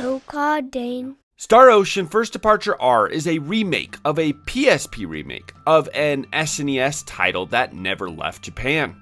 Oh God, Dane. Star Ocean First Departure R is a remake of a PSP remake of an SNES title that never left Japan.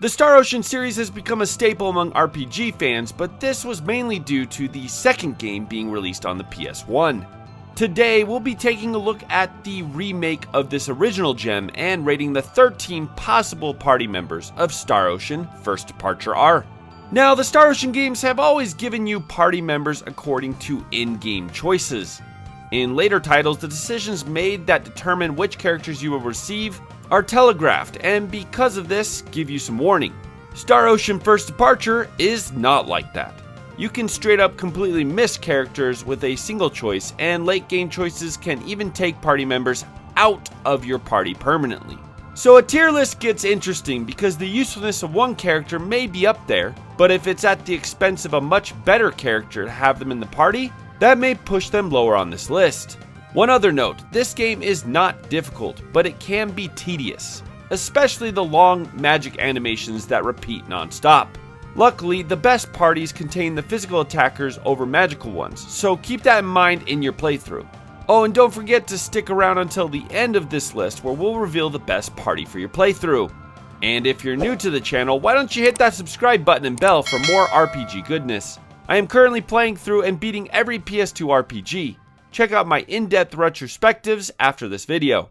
The Star Ocean series has become a staple among RPG fans, but this was mainly due to the second game being released on the PS1. Today, we'll be taking a look at the remake of this original gem and rating the 13 possible party members of Star Ocean First Departure R. Now, the Star Ocean games have always given you party members according to in-game choices. In later titles, the decisions made that determine which characters you will receive are telegraphed, and because of this, give you some warning. Star Ocean First Departure is not like that. You can straight up completely miss characters with a single choice, and late game choices can even take party members out of your party permanently. So a tier list gets interesting because the usefulness of one character may be up there, but if it's at the expense of a much better character to have them in the party, that may push them lower on this list. One other note, this game is not difficult, but it can be tedious, especially the long magic animations that repeat non-stop. Luckily, the best parties contain the physical attackers over magical ones, so keep that in mind in your playthrough. Oh, and don't forget to stick around until the end of this list where we'll reveal the best party for your playthrough. And if you're new to the channel, why don't you hit that subscribe button and bell for more RPG goodness. I am currently playing through and beating every PS2 RPG. Check out my in-depth retrospectives after this video.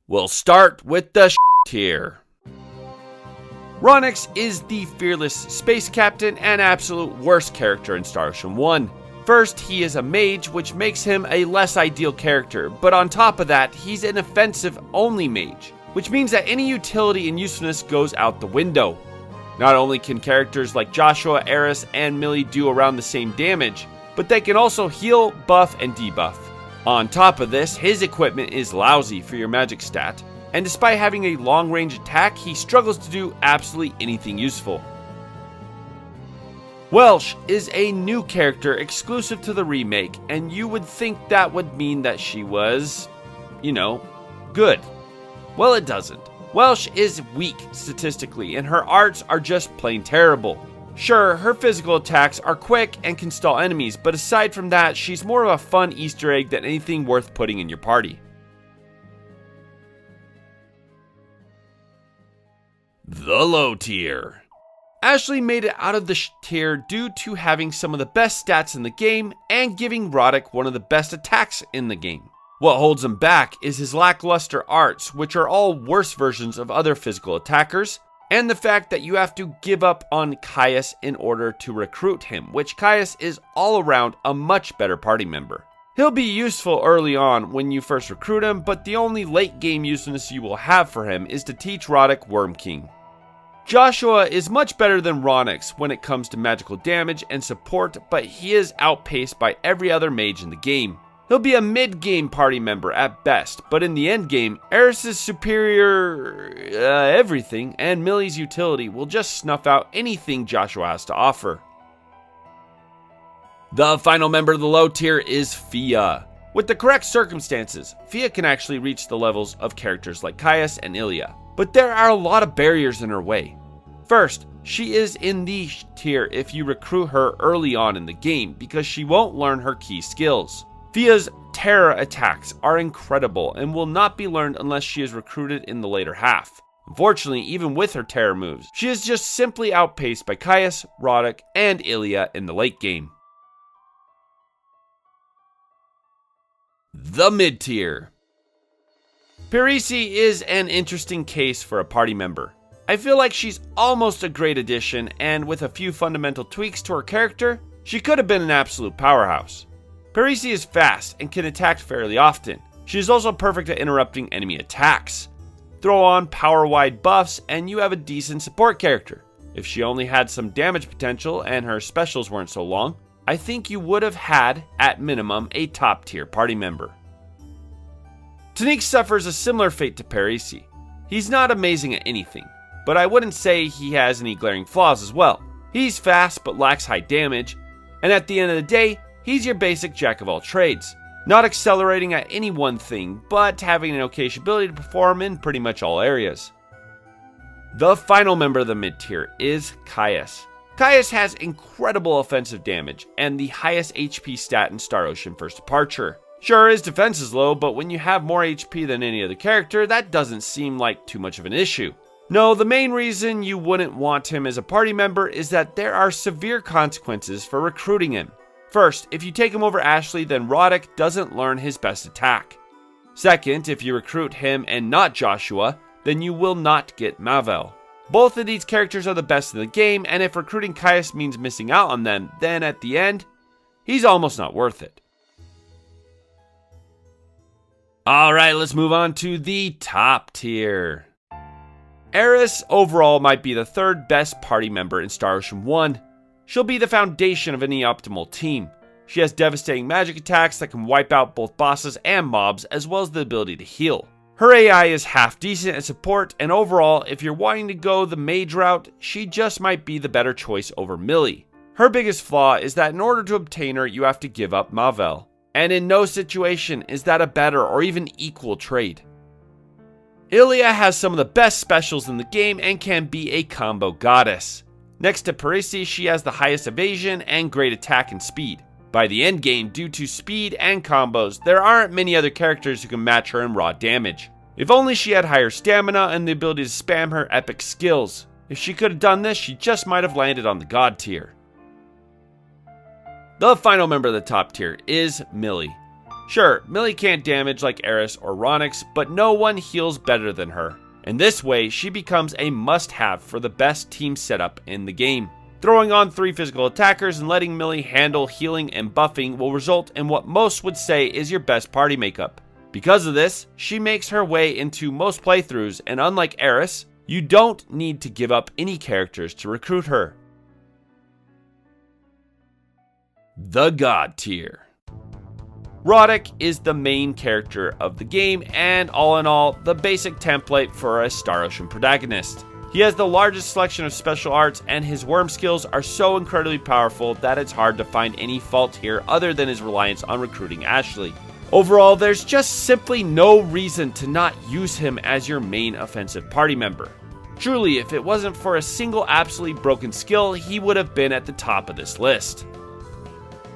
We'll start with the tier. Ronix is the fearless space captain and absolute worst character in Star Ocean 1. First, he is a mage, which makes him a less ideal character, but on top of that, he's an offensive-only mage, which means that any utility and usefulness goes out the window. Not only can characters like Joshua, Eris, and Millie do around the same damage, but they can also heal, buff, and debuff. On top of this, his equipment is lousy for your magic stat, and despite having a long-range attack, he struggles to do absolutely anything useful. Welsh is a new character exclusive to the remake, and you would think that would mean that she was, good. Well, it doesn't. Welsh is weak statistically, and her arts are just plain terrible. Sure, her physical attacks are quick and can stall enemies, but aside from that, she's more of a fun Easter egg than anything worth putting in your party. The low tier. Ashley made it out of the tier due to having some of the best stats in the game and giving Roddick one of the best attacks in the game. What holds him back is his lackluster arts, which are all worse versions of other physical attackers, and the fact that you have to give up on Caius in order to recruit him, which Caius is all around a much better party member. He'll be useful early on when you first recruit him, but the only late game usefulness you will have for him is to teach Roddick Worm King. Joshua is much better than Ronix when it comes to magical damage and support, but he is outpaced by every other mage in the game. He'll be a mid-game party member at best, but in the endgame, Eris's superior everything and Millie's utility will just snuff out anything Joshua has to offer. The final member of the low tier is Fia. With the correct circumstances, Fia can actually reach the levels of characters like Caius and Ilya, but there are a lot of barriers in her way. First, she is in the tier if you recruit her early on in the game because she won't learn her key skills. Fia's terror attacks are incredible and will not be learned unless she is recruited in the later half. Unfortunately, even with her terror moves, she is just simply outpaced by Caius, Roddick, and Ilya in the late game. The mid tier. Parisi is an interesting case for a party member. I feel like she's almost a great addition, and with a few fundamental tweaks to her character, she could have been an absolute powerhouse. Parisi is fast and can attack fairly often. She is also perfect at interrupting enemy attacks. Throw on power-wide buffs and you have a decent support character. If she only had some damage potential and her specials weren't so long, I think you would have had, at minimum, a top-tier party member. Tanique suffers a similar fate to Parisi. He's not amazing at anything, but I wouldn't say he has any glaring flaws as well. He's fast but lacks high damage, and at the end of the day, he's your basic jack of all trades. Not accelerating at any one thing, but having an okay ability to perform in pretty much all areas. The final member of the mid-tier is Caius. Caius has incredible offensive damage and the highest HP stat in Star Ocean First Departure. Sure, his defense is low, but when you have more HP than any other character, that doesn't seem like too much of an issue. No, the main reason you wouldn't want him as a party member is that there are severe consequences for recruiting him. First, if you take him over Ashley, then Roddick doesn't learn his best attack. Second, if you recruit him and not Joshua, then you will not get Mavel. Both of these characters are the best in the game, and if recruiting Caius means missing out on them, then at the end, he's almost not worth it. Alright, let's move on to the top tier. Eris overall might be the third best party member in Star Ocean 1. She'll be the foundation of any optimal team. She has devastating magic attacks that can wipe out both bosses and mobs, as well as the ability to heal. Her AI is half decent at support, and overall, if you're wanting to go the mage route, she just might be the better choice over Millie. Her biggest flaw is that in order to obtain her, you have to give up Mavel. And in no situation is that a better or even equal trade. Ilia has some of the best specials in the game and can be a combo goddess. Next to Parisi, she has the highest evasion and great attack and speed. By the end game, due to speed and combos, there aren't many other characters who can match her in raw damage. If only she had higher stamina and the ability to spam her epic skills. If she could have done this, she just might have landed on the god tier. The final member of the top tier is Millie. Sure, Millie can't damage like Eris or Ronix, but no one heals better than her. In this way, she becomes a must-have for the best team setup in the game. Throwing on 3 physical attackers and letting Millie handle healing and buffing will result in what most would say is your best party makeup. Because of this, she makes her way into most playthroughs, and unlike Eris, you don't need to give up any characters to recruit her. The God tier. Roddick is the main character of the game, and all in all, the basic template for a Star Ocean protagonist. He has the largest selection of special arts, and his worm skills are so incredibly powerful that it's hard to find any fault here other than his reliance on recruiting Ashley. Overall, there's just simply no reason to not use him as your main offensive party member. Truly, if it wasn't for a single absolutely broken skill, he would have been at the top of this list.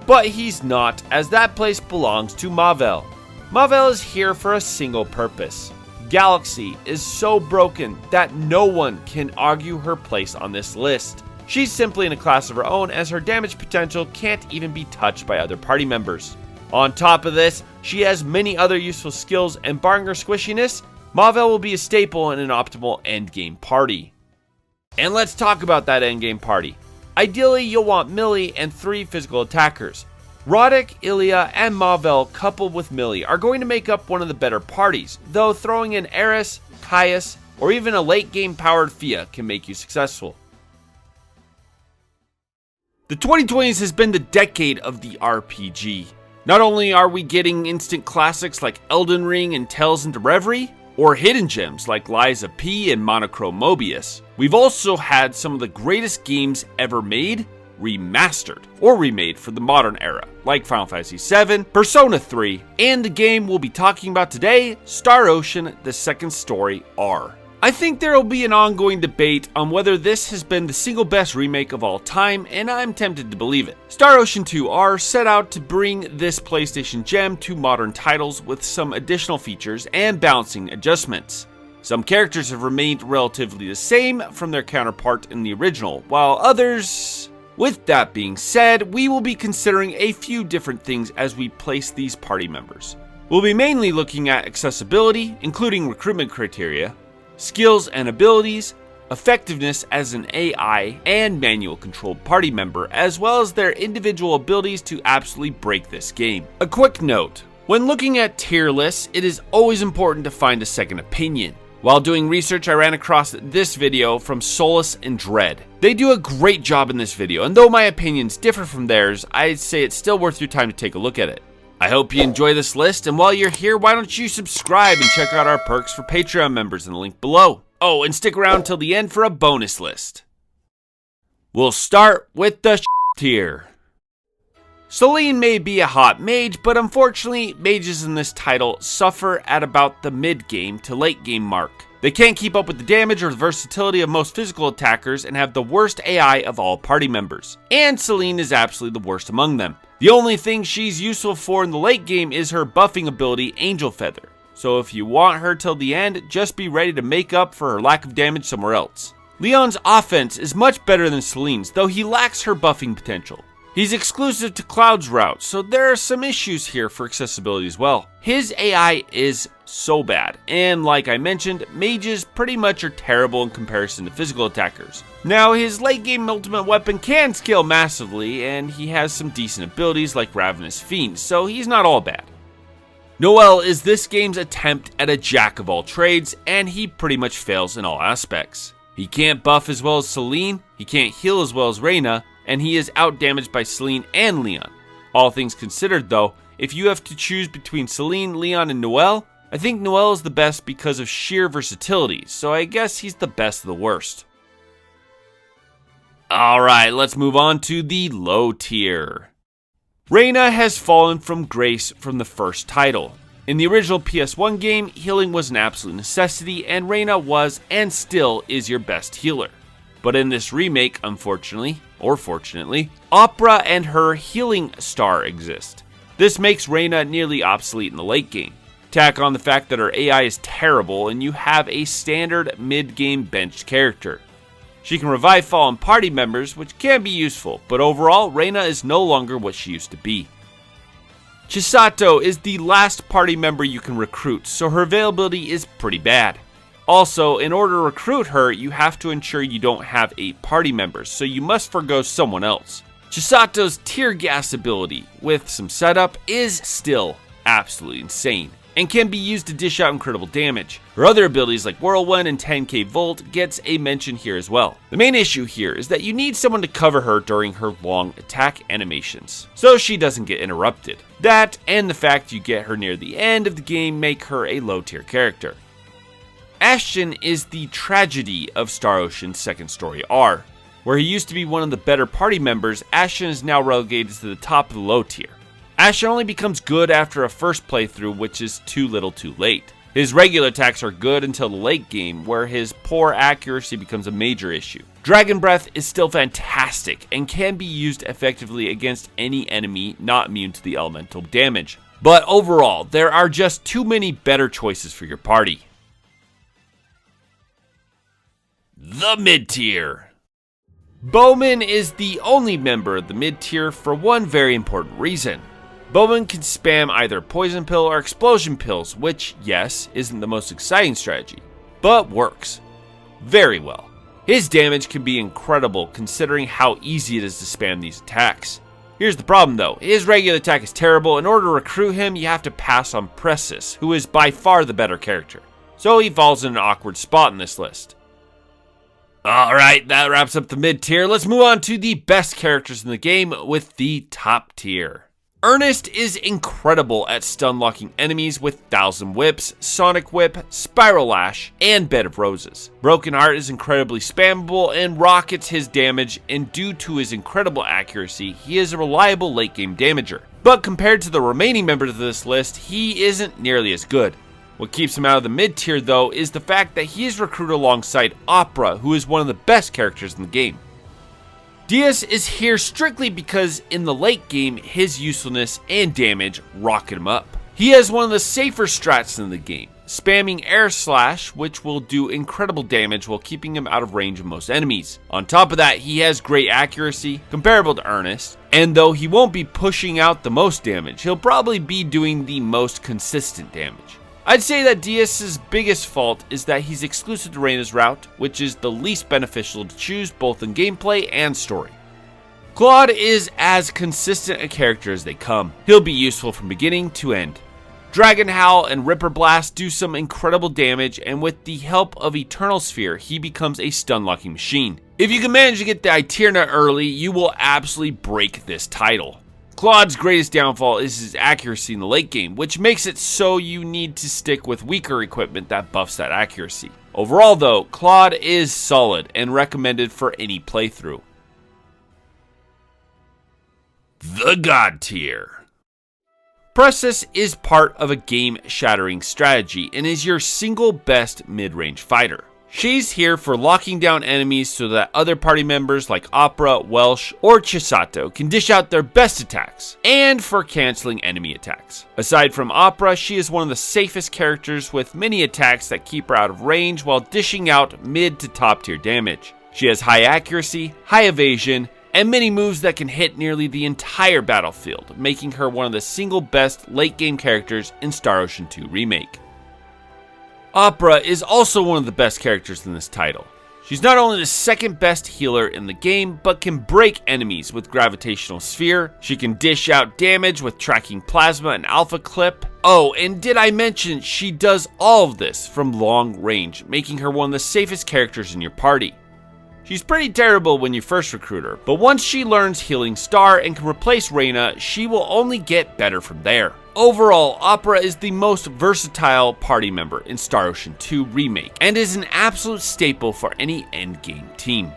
But he's not, as that place belongs to Mavel. Mavel is here for a single purpose. Galaxy is so broken that no one can argue her place on this list. She's simply in a class of her own, as her damage potential can't even be touched by other party members. On top of this, she has many other useful skills, and barring her squishiness, Mavel will be a staple in an optimal endgame party. And let's talk about that endgame party. Ideally, you'll want Millie and 3 physical attackers. Roddick, Ilia, and Mavel coupled with Millie are going to make up one of the better parties, though throwing in Eris, Caius, or even a late game powered Fia can make you successful. The 2020s has been the decade of the RPG. Not only are we getting instant classics like Elden Ring and Tales into Reverie, or hidden gems like Lies of P and Monochrome Mobius, we've also had some of the greatest games ever made remastered or remade for the modern era, like Final Fantasy VII, Persona 3, and the game we'll be talking about today, Star Ocean: The Second Story R. I think there will be an ongoing debate on whether this has been the single best remake of all time, and I'm tempted to believe it. Star Ocean 2 R set out to bring this PlayStation gem to modern titles with some additional features and balancing adjustments. Some characters have remained relatively the same from their counterpart in the original, while others... With that being said, we will be considering a few different things as we place these party members. We'll be mainly looking at accessibility, including recruitment criteria, skills and abilities, effectiveness as an AI and manual controlled party member, as well as their individual abilities to absolutely break this game. A quick note, when looking at tier lists, it is always important to find a second opinion. While doing research, I ran across this video from Solus and Dread. They do a great job in this video, and though my opinions differ from theirs, I'd say it's still worth your time to take a look at it. I hope you enjoy this list, and while you're here, why don't you subscribe and check out our perks for Patreon members in the link below. Oh, and stick around till the end for a bonus list. We'll start with the tier. Celine may be a hot mage, but unfortunately, mages in this title suffer at about the mid-game to late-game mark. They can't keep up with the damage or the versatility of most physical attackers and have the worst AI of all party members. And Celine is absolutely the worst among them. The only thing she's useful for in the late game is her buffing ability, Angel Feather. So if you want her till the end, just be ready to make up for her lack of damage somewhere else. Leon's offense is much better than Celine's, though he lacks her buffing potential. He's exclusive to Cloud's route, so there are some issues here for accessibility as well. His AI is so bad, and like I mentioned, mages pretty much are terrible in comparison to physical attackers. Now, his late game ultimate weapon can scale massively, and he has some decent abilities like Ravenous Fiend, so he's not all bad. Noel is this game's attempt at a jack of all trades, and he pretty much fails in all aspects. He can't buff as well as Celine, he can't heal as well as Reyna, and he is outdamaged by Celine and Leon. All things considered though, if you have to choose between Celine, Leon, and Noel, I think Noel is the best because of sheer versatility, so I guess he's the best of the worst. Alright, let's move on to the low tier. Reyna has fallen from grace from the first title. In the original PS1 game, healing was an absolute necessity, and Reyna was, and still is, your best healer. But in this remake, unfortunately, or fortunately, Opera and her healing star exist. This makes Reyna nearly obsolete in the late game. Tack on the fact that her AI is terrible, and you have a standard mid-game benched character. She can revive fallen party members, which can be useful, but overall, Reyna is no longer what she used to be. Chisato is the last party member you can recruit, so her availability is pretty bad. Also, in order to recruit her, you have to ensure you don't have 8 party members, so you must forgo someone else. Chisato's tear gas ability, with some setup, is still absolutely insane, and can be used to dish out incredible damage. Her other abilities like Whirlwind and 10k Volt gets a mention here as well. The main issue here is that you need someone to cover her during her long attack animations, so she doesn't get interrupted. That, and the fact you get her near the end of the game, make her a low tier character. Ashton is the tragedy of Star Ocean's Second Story R. Where he used to be one of the better party members, Ashton is now relegated to the top of the low tier. Ashton only becomes good after a first playthrough, which is too little too late. His regular attacks are good until the late game, where his poor accuracy becomes a major issue. Dragon Breath is still fantastic, and can be used effectively against any enemy not immune to the elemental damage. But overall, there are just too many better choices for your party. The mid-tier. Bowman is the only member of the mid-tier for one very important reason. Bowman can spam either Poison Pill or Explosion Pills, which, yes, isn't the most exciting strategy, but works very well. His damage can be incredible considering how easy it is to spam these attacks. Here's the problem though, his regular attack is terrible. In order to recruit him, you have to pass on Pressus, who is by far the better character. So he falls in an awkward spot in this list. Alright, that wraps up the mid-tier. Let's move on to the best characters in the game with the top tier. Ernest is incredible at stun-locking enemies with Thousand Whips, Sonic Whip, Spiral Lash, and Bed of Roses. Broken Heart is incredibly spammable and rockets his damage, and due to his incredible accuracy, he is a reliable late-game damager. But compared to the remaining members of this list, he isn't nearly as good. What keeps him out of the mid-tier though is the fact that he is recruited alongside Opera, who is one of the best characters in the game. Diaz is here strictly because in the late game, his usefulness and damage rocket him up. He has one of the safer strats in the game, spamming Air Slash, which will do incredible damage while keeping him out of range of most enemies. On top of that, he has great accuracy, comparable to Ernest, and though he won't be pushing out the most damage, he'll probably be doing the most consistent damage. I'd say that Diaz's biggest fault is that he's exclusive to Reyna's route, which is the least beneficial to choose both in gameplay and story. Claude is as consistent a character as they come. He'll be useful from beginning to end. Dragon Howl and Ripper Blast do some incredible damage, and with the help of Eternal Sphere, he becomes a stun-locking machine. If you can manage to get the Eterna early, you will absolutely break this title. Claude's greatest downfall is his accuracy in the late game, which makes it so you need to stick with weaker equipment that buffs that accuracy. Overall though, Claude is solid and recommended for any playthrough. The God tier. Pressus is part of a game-shattering strategy and is your single best mid-range fighter. She's here for locking down enemies so that other party members like Opera, Welsh, or Chisato can dish out their best attacks, and for canceling enemy attacks. Aside from Opera, she is one of the safest characters with many attacks that keep her out of range while dishing out mid to top tier damage. She has high accuracy, high evasion, and many moves that can hit nearly the entire battlefield, making her one of the single best late game characters in Star Ocean 2 Remake. Opera is also one of the best characters in this title. She's not only the second best healer in the game, but can break enemies with Gravitational Sphere. She can dish out damage with Tracking Plasma and Alpha Clip. Oh, and did I mention she does all of this from long range, making her one of the safest characters in your party. She's pretty terrible when you first recruit her, but once she learns Healing Star and can replace Reina, she will only get better from there. Overall, Opera is the most versatile party member in Star Ocean 2 Remake, and is an absolute staple for any endgame team.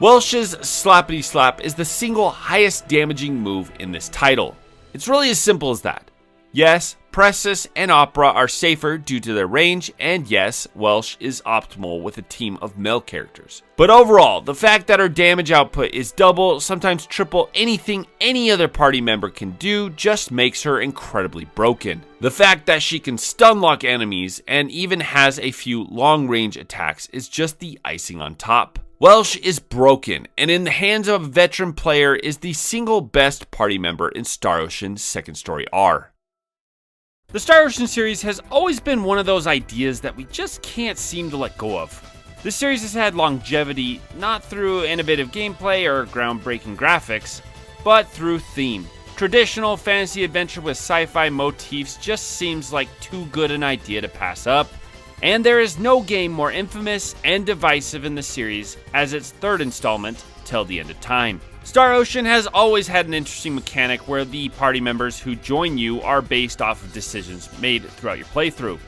Welsh's Slappity Slap is the single highest damaging move in this title. It's really as simple as that. Yes, Pressus and Opera are safer due to their range, and yes, Welsh is optimal with a team of male characters. But overall, the fact that her damage output is double, sometimes triple anything any other party member can do just makes her incredibly broken. The fact that she can stun lock enemies and even has a few long range attacks is just the icing on top. Welsh is broken, and in the hands of a veteran player is the single best party member in Star Ocean Second Story R. The Star Ocean series has always been one of those ideas that we just can't seem to let go of. This series has had longevity not through innovative gameplay or groundbreaking graphics, but through theme. Traditional fantasy adventure with sci-fi motifs just seems like too good an idea to pass up, and there is no game more infamous and divisive in the series as its third installment, Till the End of Time. Star Ocean has always had an interesting mechanic where the party members who join you are based off of decisions made throughout your playthrough.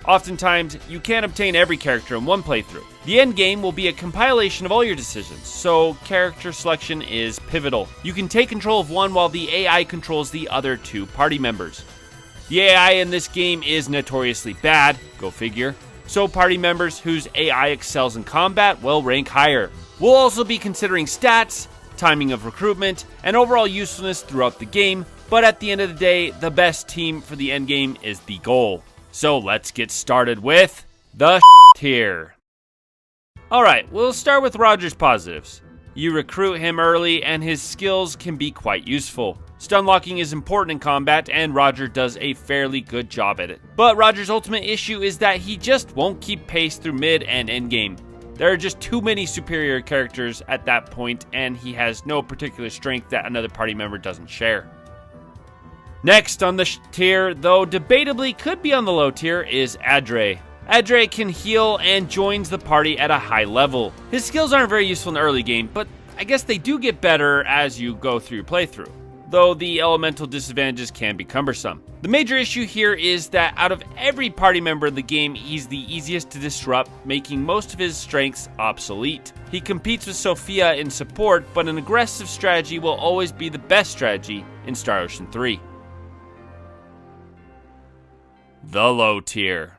Oftentimes, you can't obtain every character in one playthrough. The endgame will be a compilation of all your decisions, so character selection is pivotal. You can take control of one while the AI controls the other two party members. The AI in this game is notoriously bad, go figure, so party members whose AI excels in combat will rank higher. We'll also be considering stats, timing of recruitment, and overall usefulness throughout the game, but at the end of the day, the best team for the endgame is the goal. So let's get started with the tier. Alright, we'll start with Roger's positives. You recruit him early and his skills can be quite useful. Stun locking is important in combat and Roger does a fairly good job at it. But Roger's ultimate issue is that he just won't keep pace through mid and endgame. There are just too many superior characters at that point, and he has no particular strength that another party member doesn't share. Next on the tier, though debatably could be on the low tier, is Adre. Adre can heal and joins the party at a high level. His skills aren't very useful in the early game, but I guess they do get better as you go through your playthrough, though the elemental disadvantages can be cumbersome. The major issue here is that out of every party member in the game, he's the easiest to disrupt, making most of his strengths obsolete. He competes with Sophia in support, but an aggressive strategy will always be the best strategy in Star Ocean 3. The low tier.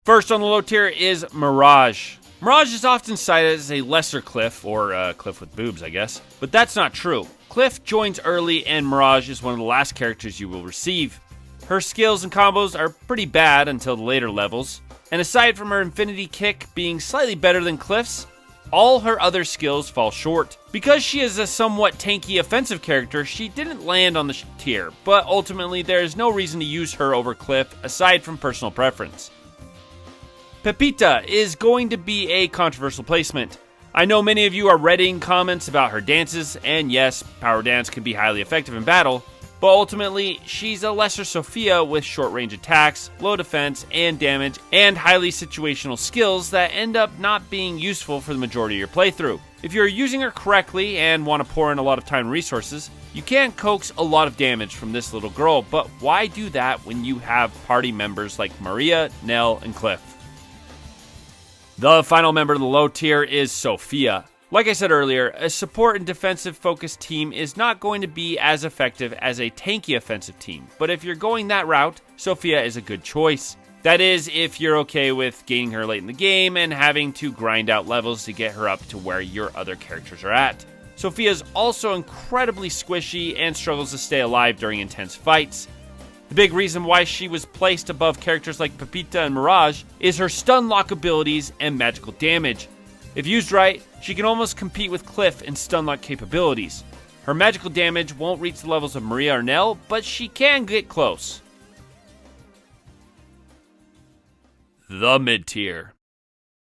First on the low tier is Mirage. Mirage is often cited as a lesser Cliff, or Cliff with boobs, I guess, but that's not true. Cliff joins early and Mirage is one of the last characters you will receive. Her skills and combos are pretty bad until the later levels, and aside from her Infinity Kick being slightly better than Cliff's, all her other skills fall short. Because she is a somewhat tanky offensive character, she didn't land on the tier, but ultimately there is no reason to use her over Cliff aside from personal preference. Pepita is going to be a controversial placement. I know many of you are reading comments about her dances, and yes, power dance can be highly effective in battle, but ultimately, she's a lesser Sophia with short-range attacks, low defense and damage, and highly situational skills that end up not being useful for the majority of your playthrough. If you're using her correctly and want to pour in a lot of time and resources, you can coax a lot of damage from this little girl, but why do that when you have party members like Maria, Nell, and Cliff? The final member of the low tier is Sophia. Like I said earlier, a support and defensive focused team is not going to be as effective as a tanky offensive team, but if you're going that route, Sophia is a good choice. That is, if you're okay with gaining her late in the game and having to grind out levels to get her up to where your other characters are at. Sophia is also incredibly squishy and struggles to stay alive during intense fights. The big reason why she was placed above characters like Pepita and Mirage is her stun lock abilities and magical damage. If used right, she can almost compete with Cliff in stun lock capabilities. Her magical damage won't reach the levels of Maria or Nell, but she can get close. The mid-tier.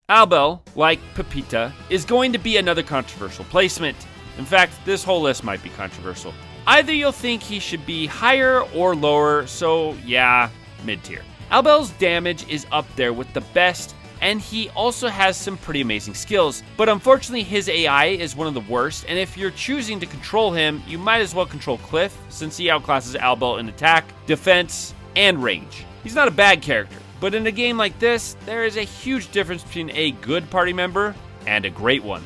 Albel, like Pepita, is going to be another controversial placement. In fact, this whole list might be controversial. Either you'll think he should be higher or lower, so yeah, mid-tier. Albel's damage is up there with the best, and he also has some pretty amazing skills, but unfortunately his AI is one of the worst, and if you're choosing to control him, you might as well control Cliff, since he outclasses Albel in attack, defense, and range. He's not a bad character, but in a game like this, there is a huge difference between a good party member and a great one.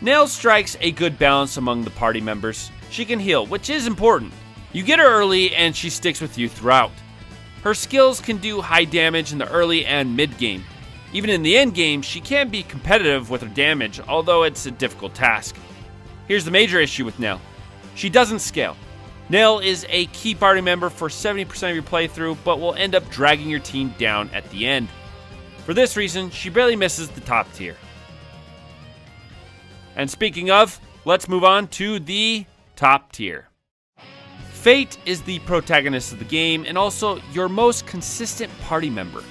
Nell strikes a good balance among the party members. She can heal, which is important. You get her early and she sticks with you throughout. Her skills can do high damage in the early and mid game. Even in the end game, she can be competitive with her damage, although it's a difficult task. Here's the major issue with Nell. She doesn't scale. Nell is a key party member for 70% of your playthrough, but will end up dragging your team down at the end. For this reason, she barely misses the top tier. And speaking of, let's move on to the top tier. Fate is the protagonist of the game and also your most consistent party member.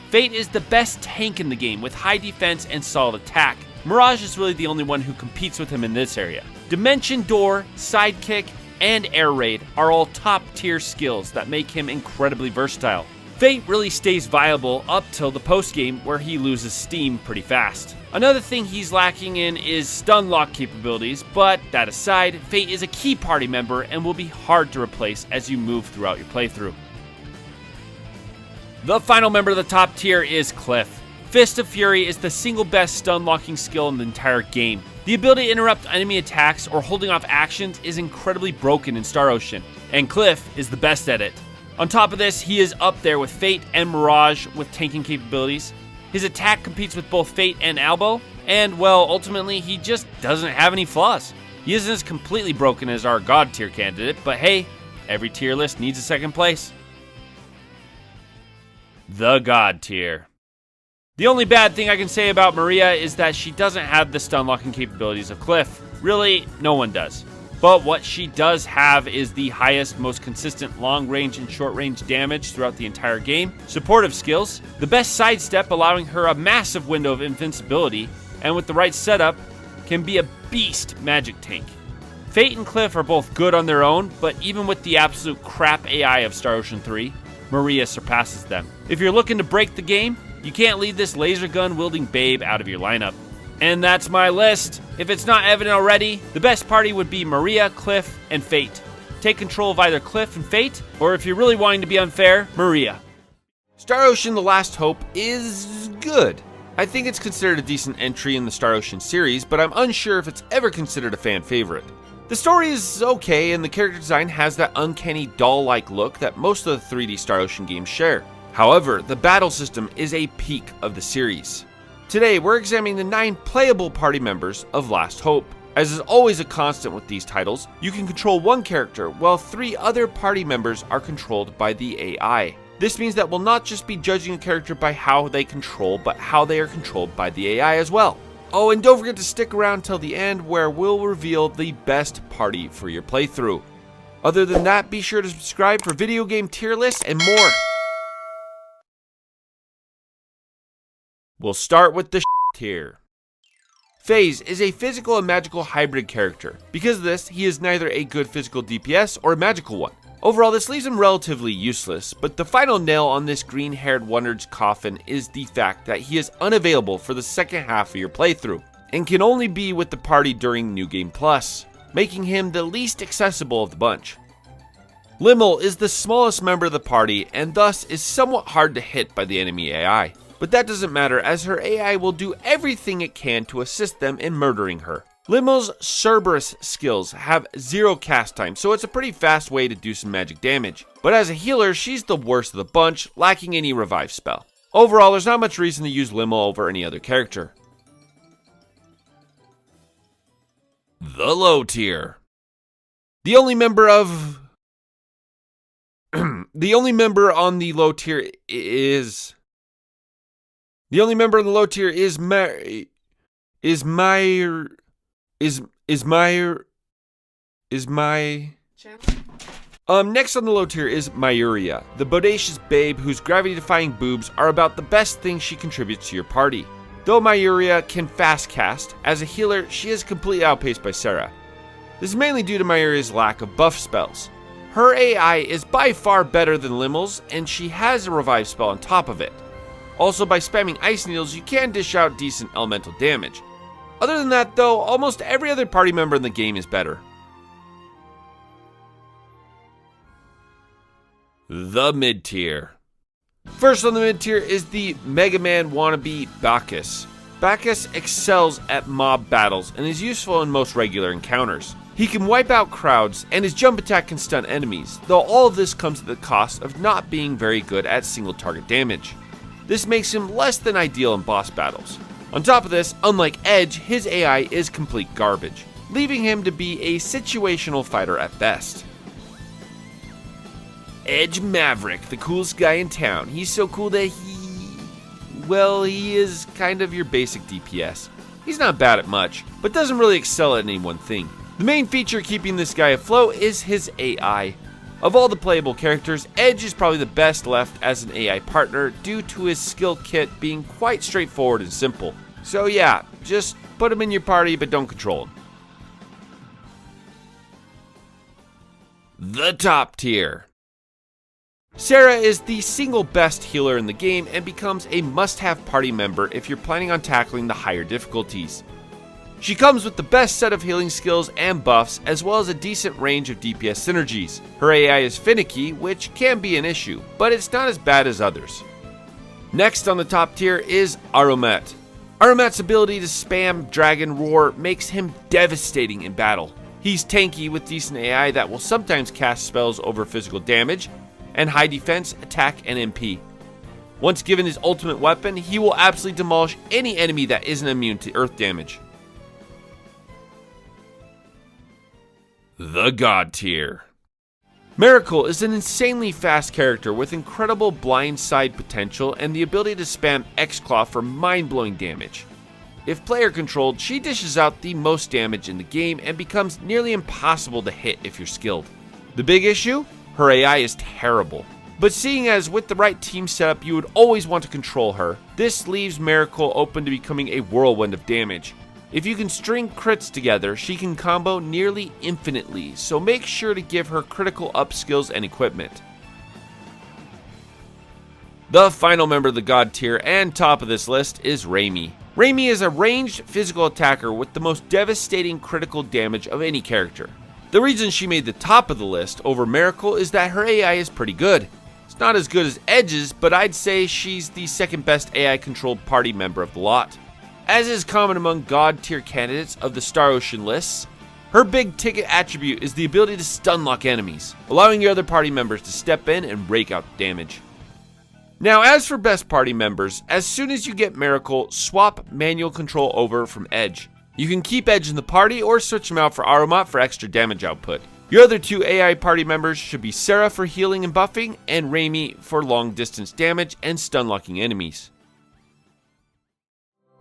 Fate is the best tank in the game with high defense and solid attack. Mirage is really the only one who competes with him in this area. Dimension Door, Sidekick, and Air Raid are all top tier skills that make him incredibly versatile. Fate really stays viable up till the post game where he loses steam pretty fast. Another thing he's lacking in is stun lock capabilities, but that aside, Fate is a key party member and will be hard to replace as you move throughout your playthrough. The final member of the top tier is Cliff. Fist of Fury is the single best stun locking skill in the entire game. The ability to interrupt enemy attacks or holding off actions is incredibly broken in Star Ocean, and Cliff is the best at it. On top of this, he is up there with Fate and Mirage with tanking capabilities. His attack competes with both Fate and Albel, and well, ultimately, he just doesn't have any flaws. He isn't as completely broken as our God tier candidate, but hey, every tier list needs a second place. The God tier. The only bad thing I can say about Maria is that she doesn't have the stun locking capabilities of Cliff. Really, no one does. But what she does have is the highest, most consistent long range and short range damage throughout the entire game, supportive skills, the best sidestep allowing her a massive window of invincibility, and with the right setup, can be a beast magic tank. Fate and Cliff are both good on their own, but even with the absolute crap AI of Star Ocean 3, Maria surpasses them. If you're looking to break the game, you can't leave this laser gun wielding babe out of your lineup. And that's my list. If it's not evident already, the best party would be Maria, Cliff, and Fate. Take control of either Cliff and Fate, or if you're really wanting to be unfair, Maria. Star Ocean The Last Hope is good. I think it's considered a decent entry in the Star Ocean series, but I'm unsure if it's ever considered a fan favorite. The story is okay, and the character design has that uncanny doll-like look that most of the 3D Star Ocean games share. However, the battle system is a peak of the series. Today, we're examining the 9 playable party members of Last Hope. As is always a constant with these titles, you can control one character, while 3 other party members are controlled by the AI. This means that we'll not just be judging a character by how they control, but how they are controlled by the AI as well. Oh, and don't forget to stick around till the end where we'll reveal the best party for your playthrough. Other than that, be sure to subscribe for video game tier lists and more. We'll start with the tier. FaZe is a physical and magical hybrid character. Because of this, he is neither a good physical DPS or a magical one. Overall, this leaves him relatively useless, but the final nail on this green-haired wonder's coffin is the fact that he is unavailable for the second half of your playthrough, and can only be with the party during New Game Plus, making him the least accessible of the bunch. Limmel is the smallest member of the party, and thus is somewhat hard to hit by the enemy AI. but that doesn't matter as her AI will do everything it can to assist them in murdering her. Limel's Cerberus skills have 0 cast time, so it's a pretty fast way to do some magic damage. But as a healer, she's the worst of the bunch, lacking any revive spell. Overall, there's not much reason to use Limel over any other character. The low tier. The only member on the low tier is Next on the low tier is Myuria, the bodacious babe whose gravity-defying boobs are about the best thing she contributes to your party. Though Myuria can fast cast, as a healer she is completely outpaced by Sarah. This is mainly due to Myuria's lack of buff spells. Her AI is by far better than Limel's, and she has a revive spell on top of it. Also, by spamming ice needles you can dish out decent elemental damage. Other than that though, almost every other party member in the game is better. The mid tier. First on the mid tier is the Mega Man wannabe Bacchus. Bacchus excels at mob battles and is useful in most regular encounters. He can wipe out crowds and his jump attack can stun enemies, though all of this comes at the cost of not being very good at single target damage. This makes him less than ideal in boss battles. On top of this, unlike Edge, his AI is complete garbage, leaving him to be a situational fighter at best. Edge Maverick, the coolest guy in town. He's so cool that he is kind of your basic DPS. He's not bad at much, but doesn't really excel at any one thing. The main feature keeping this guy afloat is his AI. Of all the playable characters, Edge is probably the best left as an AI partner due to his skill kit being quite straightforward and simple. So yeah, just put him in your party but don't control him. The top tier. Sarah is the single best healer in the game and becomes a must-have party member if you're planning on tackling the higher difficulties. She comes with the best set of healing skills and buffs, as well as a decent range of DPS synergies. Her AI is finicky, which can be an issue, but it's not as bad as others. Next on the top tier is Aromet. Aromet's ability to spam Dragon Roar makes him devastating in battle. He's tanky with decent AI that will sometimes cast spells over physical damage, and high defense, attack, and MP. Once given his ultimate weapon, he will absolutely demolish any enemy that isn't immune to earth damage. The God tier. Miracle is an insanely fast character with incredible blindside potential and the ability to spam X-Claw for mind-blowing damage. If player controlled, she dishes out the most damage in the game and becomes nearly impossible to hit if you're skilled. The big issue? Her AI is terrible. But seeing as with the right team setup you would always want to control her, this leaves Miracle open to becoming a whirlwind of damage. If you can string crits together, she can combo nearly infinitely, so make sure to give her critical up skills and equipment. The final member of the God tier and top of this list is Raimi. Raimi is a ranged physical attacker with the most devastating critical damage of any character. The reason she made the top of the list over Miracle is that her AI is pretty good. It's not as good as Edge's, but I'd say she's the second best AI controlled party member of the lot. As is common among God tier candidates of the Star Ocean lists, her big ticket attribute is the ability to stun lock enemies, allowing your other party members to step in and rake out damage. Now as for best party members, as soon as you get Miracle, swap manual control over from Edge. You can keep Edge in the party or switch him out for Aromat for extra damage output. Your other two AI party members should be Sarah for healing and buffing, and Raimi for long distance damage and stun locking enemies.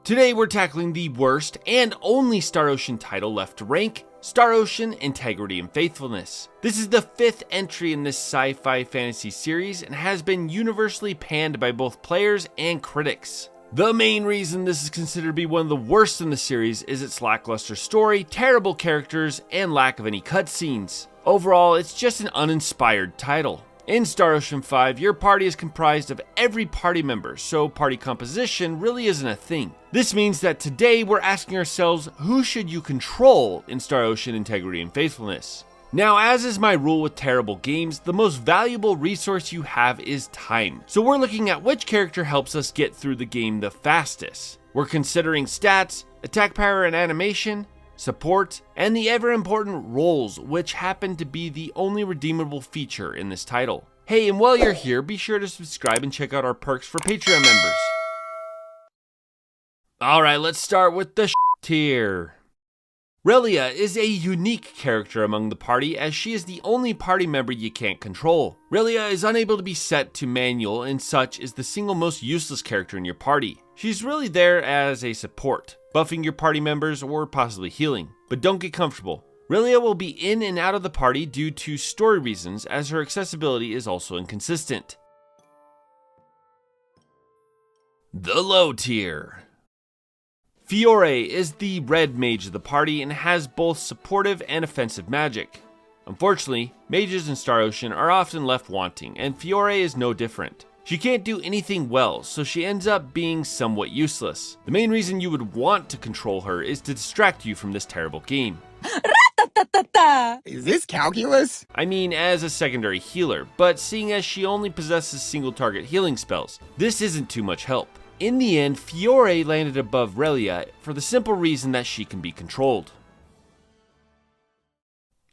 Today we're tackling the worst and only Star Ocean title left to rank, Star Ocean Integrity and Faithfulness. This is the 5th entry in this sci-fi fantasy series and has been universally panned by both players and critics. The main reason this is considered to be one of the worst in the series is its lackluster story, terrible characters, and lack of any cutscenes. Overall, it's just an uninspired title. In Star Ocean 5, your party is comprised of every party member, so party composition really isn't a thing. This means that today we're asking ourselves, who should you control in Star Ocean Integrity and Faithfulness? Now, as is my rule with terrible games, the most valuable resource you have is time. So we're looking at which character helps us get through the game the fastest. We're considering stats, attack power and animation, support, and the ever important rolls, which happen to be the only redeemable feature in this title. Hey, and while you're here, be sure to subscribe and check out our perks for Patreon members. Alright, let's start with the tier. Relia is a unique character among the party, as she is the only party member you can't control. Relia is unable to be set to manual and such is the single most useless character in your party. She's really there as a support, buffing your party members or possibly healing. But don't get comfortable. Relia will be in and out of the party due to story reasons, as her accessibility is also inconsistent. The low tier. Fiore is the red mage of the party and has both supportive and offensive magic. Unfortunately, mages in Star Ocean are often left wanting, and Fiore is no different. She can't do anything well, so she ends up being somewhat useless. The main reason you would want to control her is to distract you from this terrible game. Is this calculus? I mean, as a secondary healer, but seeing as she only possesses single target healing spells, this isn't too much help. In the end, Fiore landed above Relia for the simple reason that she can be controlled.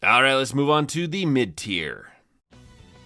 Alright, let's move on to the mid tier.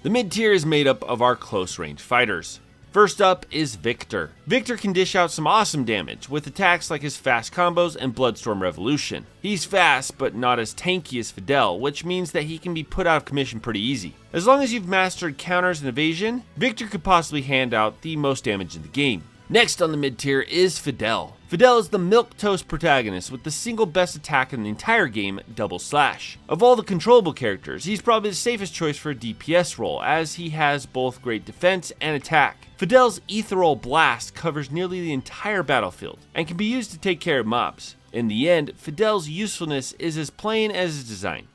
The mid tier is made up of our close range fighters. First up is Victor. Victor can dish out some awesome damage with attacks like his fast combos and Bloodstorm Revolution. He's fast, but not as tanky as Fidel, which means that he can be put out of commission pretty easy. As long as you've mastered counters and evasion, Victor could possibly hand out the most damage in the game. Next on the mid tier is Fidel. Fidel is the milquetoast protagonist with the single best attack in the entire game, Double Slash. Of all the controllable characters, he's probably the safest choice for a DPS role, as he has both great defense and attack. Fidel's Ethereal Blast covers nearly the entire battlefield, and can be used to take care of mobs. In the end, Fidel's usefulness is as plain as his design.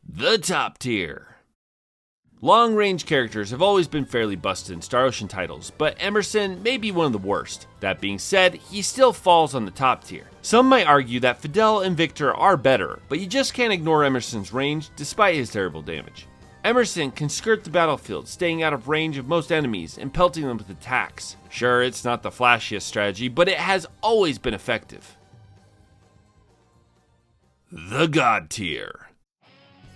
The top tier. Long-range characters have always been fairly busted in Star Ocean titles, but Emerson may be one of the worst. That being said, he still falls on the top tier. Some might argue that Fidel and Victor are better, but you just can't ignore Emerson's range despite his terrible damage. Emerson can skirt the battlefield, staying out of range of most enemies and pelting them with attacks. Sure, it's not the flashiest strategy, but it has always been effective. The God tier.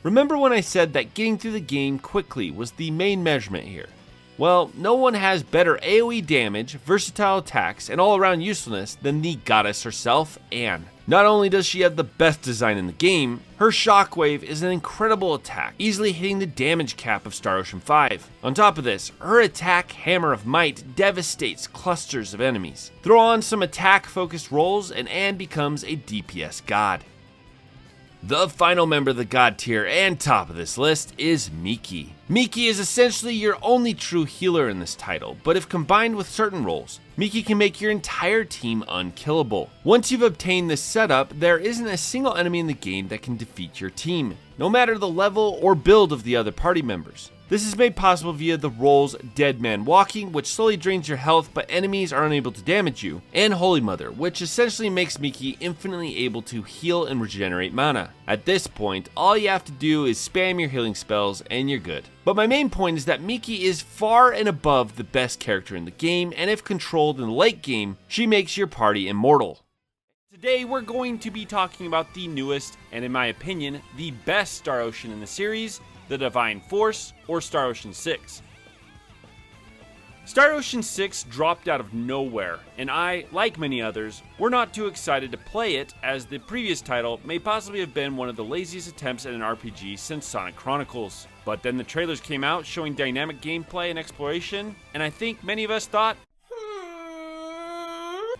Remember when I said that getting through the game quickly was the main measurement here? Well, no one has better AoE damage, versatile attacks, and all-around usefulness than the goddess herself, Anne. Not only does she have the best design in the game, her shockwave is an incredible attack, easily hitting the damage cap of Star Ocean 5. On top of this, her attack Hammer of Might devastates clusters of enemies. Throw on some attack-focused rolls and Anne becomes a DPS god. The final member of the God tier and top of this list is Miki. Miki is essentially your only true healer in this title, but if combined with certain roles, Miki can make your entire team unkillable. Once you've obtained this setup, there isn't a single enemy in the game that can defeat your team, no matter the level or build of the other party members. This is made possible via the roles Dead Man Walking, which slowly drains your health but enemies are unable to damage you, and Holy Mother, which essentially makes Miki infinitely able to heal and regenerate mana. At this point, all you have to do is spam your healing spells and you're good. But my main point is that Miki is far and above the best character in the game, and if controlled in the late game, she makes your party immortal. Today we're going to be talking about the newest, and in my opinion, the best Star Ocean in the series, the Divine Force, or Star Ocean 6. Star Ocean 6 dropped out of nowhere, and I, like many others, were not too excited to play it, as the previous title may possibly have been one of the laziest attempts at an RPG since Sonic Chronicles. But then the trailers came out showing dynamic gameplay and exploration, and I think many of us thought,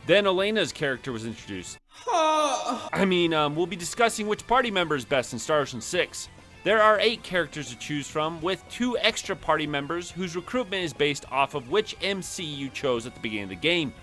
Then Elena's character was introduced. We'll be discussing which party member is best in Star Ocean 6. There are 8 characters to choose from, with 2 extra party members whose recruitment is based off of which MC you chose at the beginning of the game.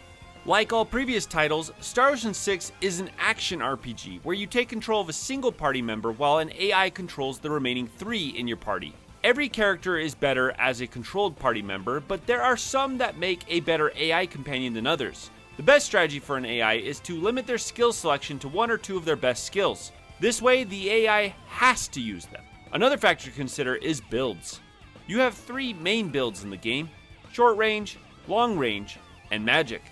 Like all previous titles, Star Ocean 6 is an action RPG where you take control of a single party member while an AI controls the remaining 3 in your party. Every character is better as a controlled party member, but there are some that make a better AI companion than others. The best strategy for an AI is to limit their skill selection to 1 or 2 of their best skills. This way, the AI has to use them. Another factor to consider is builds. You have 3 main builds in the game: short range, long range, and magic.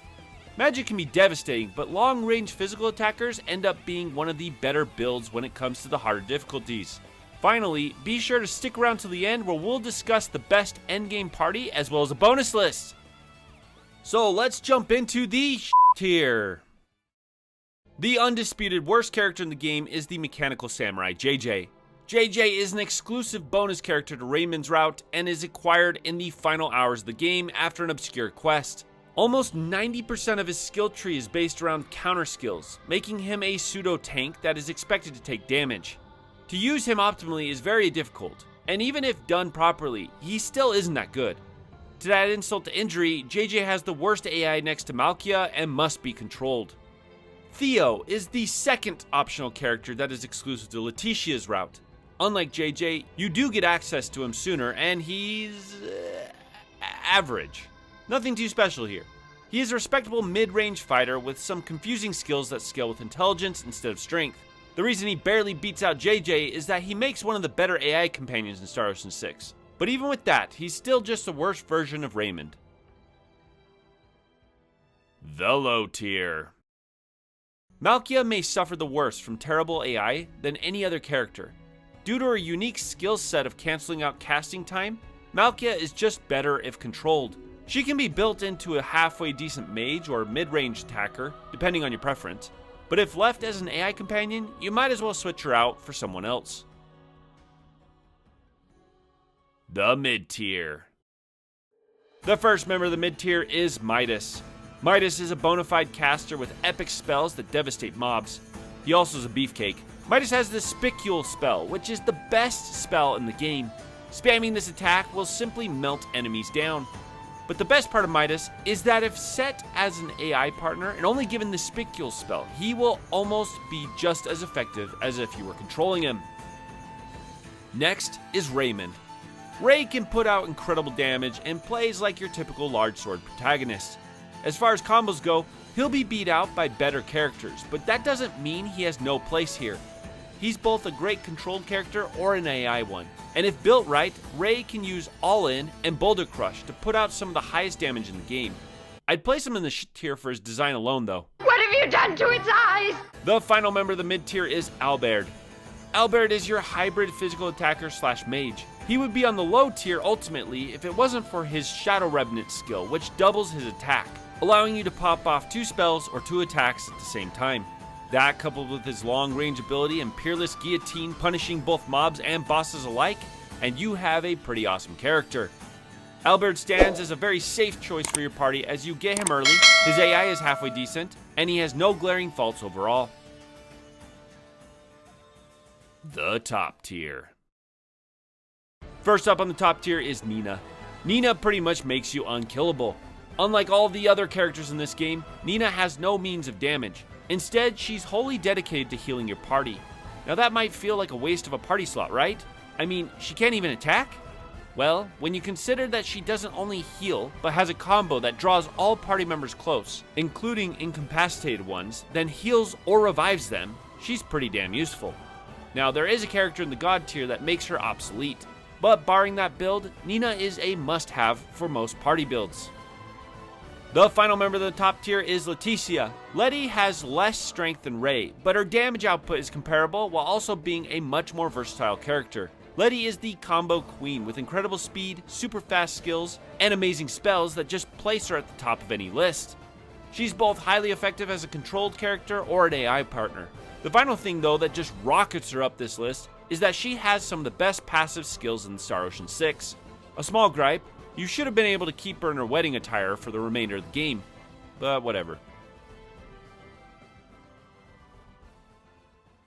Magic can be devastating, but long range physical attackers end up being one of the better builds when it comes to the harder difficulties. Finally, be sure to stick around till the end where we'll discuss the best endgame party as well as a bonus list. So let's jump into the tier. The undisputed worst character in the game is the mechanical samurai JJ. JJ is an exclusive bonus character to Raymond's route and is acquired in the final hours of the game after an obscure quest. Almost 90% of his skill tree is based around counter skills, making him a pseudo tank that is expected to take damage. To use him optimally is very difficult, and even if done properly, he still isn't that good. To add insult to injury, JJ has the worst AI next to Malkia and must be controlled. Theo is the second optional character that is exclusive to Letitia's route. Unlike JJ, you do get access to him sooner, and he's average. Nothing too special here. He is a respectable mid-range fighter with some confusing skills that scale with intelligence instead of strength. The reason he barely beats out JJ is that he makes one of the better AI companions in Star Ocean 6. But even with that, he's still just the worst version of Raymond. The low tier. Malkia may suffer the worst from terrible AI than any other character. Due to her unique skill set of canceling out casting time, Malkia is just better if controlled. She can be built into a halfway decent mage or mid-range attacker, depending on your preference. But if left as an AI companion, you might as well switch her out for someone else. The mid-tier. The first member of the mid-tier is Midas. Midas is a bona fide caster with epic spells that devastate mobs. He also is a beefcake. Midas has the Spicule spell, which is the best spell in the game. Spamming this attack will simply melt enemies down. But the best part of Midas is that if set as an AI partner and only given the Spicule spell, he will almost be just as effective as if you were controlling him. Next is Raymond. Ray can put out incredible damage and plays like your typical large sword protagonist. As far as combos go, he'll be beat out by better characters, but that doesn't mean he has no place here. He's both a great controlled character or an AI one, and if built right, Ray can use All-In and Boulder Crush to put out some of the highest damage in the game. I'd place him in the tier for his design alone though. What have you done to its eyes? The final member of the mid-tier is Albert. Albert is your hybrid physical attacker slash mage. He would be on the low tier ultimately if it wasn't for his Shadow Revenant skill, which doubles his attack, allowing you to pop off 2 spells or 2 attacks at the same time. That, coupled with his long-range ability and peerless guillotine punishing both mobs and bosses alike, and you have a pretty awesome character. Albert stands as a very safe choice for your party as you get him early, his AI is halfway decent, and he has no glaring faults overall. The top tier. First up on the top tier is Nina. Nina pretty much makes you unkillable. Unlike all the other characters in this game, Nina has no means of damage. Instead, she's wholly dedicated to healing your party. Now that might feel like a waste of a party slot, right? I mean, she can't even attack? Well, when you consider that she doesn't only heal, but has a combo that draws all party members close, including incapacitated ones, then heals or revives them, she's pretty damn useful. Now, there is a character in the God tier that makes her obsolete, but barring that build, Nina is a must-have for most party builds. The final member of the top tier is Leticia. Letty has less strength than Ray, but her damage output is comparable while also being a much more versatile character. Letty is the combo queen with incredible speed, super fast skills, and amazing spells that just place her at the top of any list. She's both highly effective as a controlled character or an AI partner. The final thing though that just rockets her up this list is that she has some of the best passive skills in Star Ocean 6. A small gripe, you should have been able to keep her in her wedding attire for the remainder of the game, but whatever.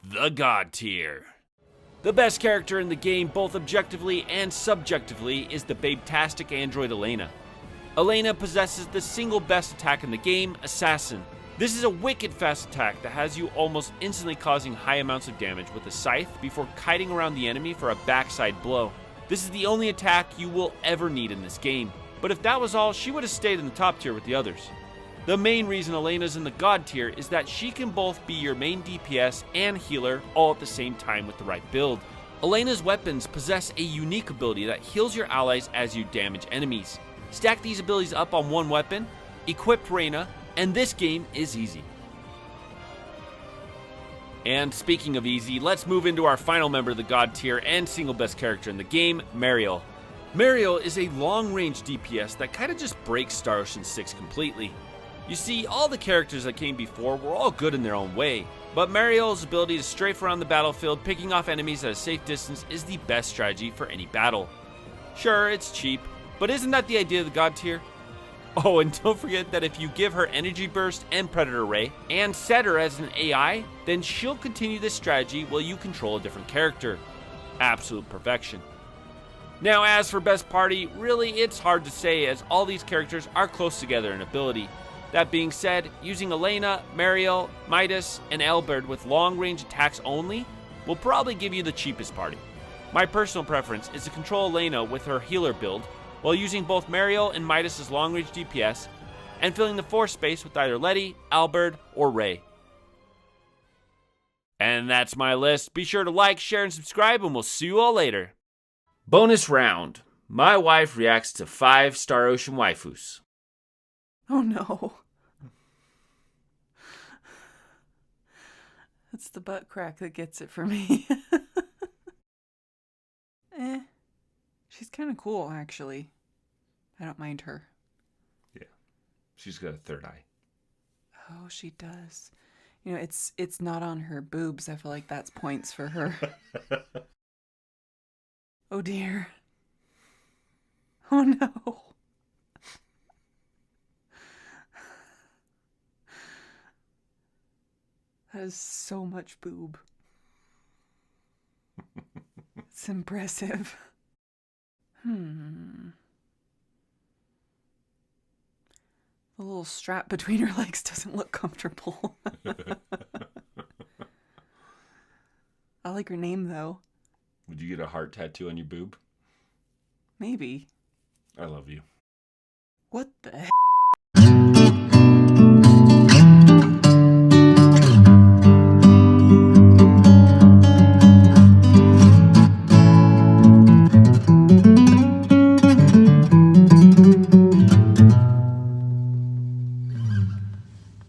The God tier. The best character in the game, both objectively and subjectively, is the babe-tastic android Elena. Elena possesses the single best attack in the game, Assassin. This is a wicked fast attack that has you almost instantly causing high amounts of damage with a scythe before kiting around the enemy for a backside blow. This is the only attack you will ever need in this game, but if that was all, she would have stayed in the top tier with the others. The main reason Elena's in the God tier is that she can both be your main DPS and healer all at the same time with the right build. Elena's weapons possess a unique ability that heals your allies as you damage enemies. Stack these abilities up on one weapon, equip Reyna, and this game is easy. And speaking of easy, let's move into our final member of the God tier and single best character in the game, Mariel. Mariel is a long-range DPS that kind of just breaks Star Ocean 6 completely. You see, all the characters that came before were all good in their own way, but Mariel's ability to strafe around the battlefield, picking off enemies at a safe distance, is the best strategy for any battle. Sure, it's cheap, but isn't that the idea of the God tier? Oh, and don't forget that if you give her Energy Burst and Predator Ray, and set her as an AI, then she'll continue this strategy while you control a different character. Absolute perfection. Now, as for best party, really it's hard to say as all these characters are close together in ability. That being said, using Elena, Mariel, Midas, and Albert with long-range attacks only will probably give you the cheapest party. My personal preference is to control Elena with her healer build, while using both Mariel and Midas as long-range DPS, and filling the force space with either Letty, Albert, or Ray. And that's my list. Be sure to like, share, and subscribe, and we'll see you all later. Bonus round. My wife reacts to 5 Star Ocean waifus. Oh no. It's the butt crack that gets it for me. She's kind of cool, actually. I don't mind her. Yeah. She's got a third eye. Oh, she does. You know, it's not on her boobs. I feel like that's points for her. Oh dear. Oh no. That is so much boob. It's impressive. The little strap between her legs doesn't look comfortable. I like her name, though. Would you get a heart tattoo on your boob? Maybe. I love you. What the heck?